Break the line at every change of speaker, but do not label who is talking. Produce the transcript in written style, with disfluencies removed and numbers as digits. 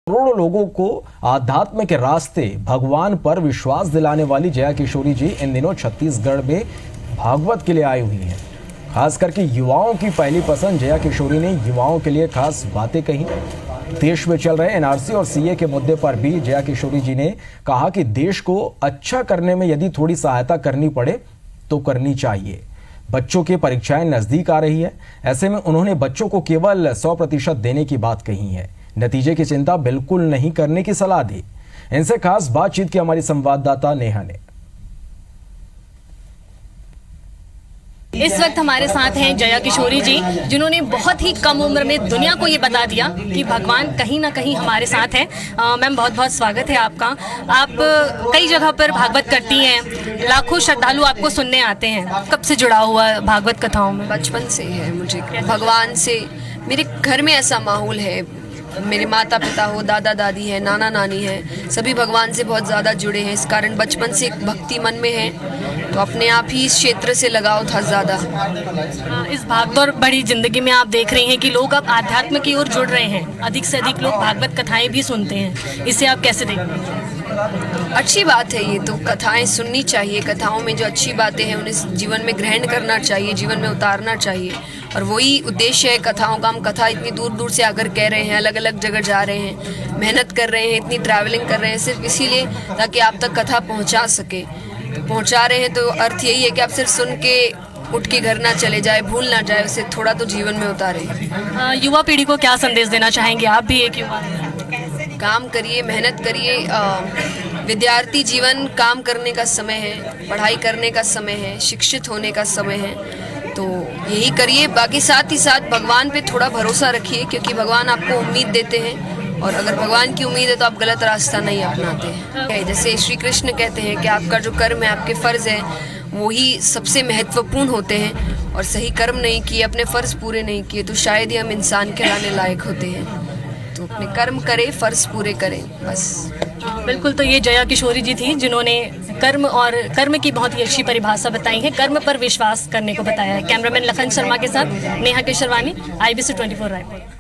करोड़ों लोगों को आध्यात्म के रास्ते भगवान पर विश्वास दिलाने वाली जया किशोरी जी इन दिनों छत्तीसगढ़ में भागवत के लिए आई हुई हैं। खास करके युवाओं की पहली पसंद जया किशोरी ने युवाओं के लिए खास बातें कही। देश में चल रहे एनआरसी और सीए के मुद्दे पर भी जया किशोरी जी ने कहा कि देश को अच्छा करने में यदि थोड़ी सहायता करनी पड़े तो करनी चाहिए। बच्चों की परीक्षाएं नजदीक आ रही है, ऐसे में उन्होंने बच्चों को केवल 100% देने की बात कही है। नतीजे की चिंता बिल्कुल नहीं करने की सलाह दी। इनसे खास बातचीत की हमारी संवाददाता नेहा ने।
इस वक्त हमारे साथ हैं जया किशोरी जी, जिन्होंने बहुत ही कम उम्र में दुनिया को ये बता दिया कि भगवान कहीं ना कहीं हमारे साथ है। मैम, बहुत बहुत स्वागत है आपका। आप कई जगह पर भागवत करती हैं, लाखों श्रद्धालु आपको सुनने आते हैं। कब से जुड़ा हुआ भागवत कथाओं में?
बचपन से है मुझे भगवान से। मेरे घर में ऐसा माहौल है, मेरे माता पिता हो, दादा दादी है, नाना नानी है, सभी भगवान से बहुत ज़्यादा जुड़े हैं। इस कारण बचपन से एक भक्ति मन में है, तो अपने आप ही इस क्षेत्र से लगाव था ज़्यादा।
इस भागदौड़ बड़ी जिंदगी में आप देख रही हैं कि लोग अब आध्यात्म की ओर जुड़ रहे हैं, अधिक से अधिक लोग भागवत कथाएं भी सुनते हैं। इसे आप कैसे देखते हैं?
अच्छी बात है, ये तो कथाएं सुननी चाहिए। कथाओं में जो अच्छी बातें हैं उन्हें जीवन में ग्रहण करना चाहिए, जीवन में उतारना चाहिए, और वही उद्देश्य है कथाओं का। हम कथा इतनी दूर दूर से आकर कह रहे हैं, अलग अलग जगह जा रहे हैं, मेहनत कर रहे हैं, इतनी ट्रैवलिंग कर रहे हैं सिर्फ इसीलिए ताकि आप तक कथा पहुंचा सके। पहुंचा रहे हैं तो अर्थ यही है कि आप सिर्फ सुन के उठ के घर ना चले जाए, भूल ना जाए, उसे थोड़ा तो जीवन में उतारे।
युवा पीढ़ी को क्या संदेश देना चाहेंगे? आप भी एक युवा हैं।
काम करिए, मेहनत करिए। विद्यार्थी जीवन काम करने का समय है, पढ़ाई करने का समय है, शिक्षित होने का समय है, तो यही करिए। बाकी साथ ही साथ भगवान पे थोड़ा भरोसा रखिए, क्योंकि भगवान आपको उम्मीद देते हैं, और अगर भगवान की उम्मीद है तो आप गलत रास्ता नहीं अपनाते हैं। जैसे श्री कृष्ण कहते हैं कि आपका जो कर्म है, आपके फर्ज है, वही सबसे महत्वपूर्ण होते हैं, और सही कर्म नहीं किए, अपने फर्ज पूरे नहीं किए, तो शायद ही हम इंसान कहलाने लायक होते हैं। तो अपने कर्म करें, फर्ज पूरे करें, बस।
बिल्कुल। तो ये जया किशोरी जी थी, जिन्होंने कर्म और कर्म की बहुत ही अच्छी परिभाषा बताई है, कर्म पर विश्वास करने को बताया है। कैमरामैन लखन शर्मा के साथ नेहा केशरवानी, IBC 24 रायपुर।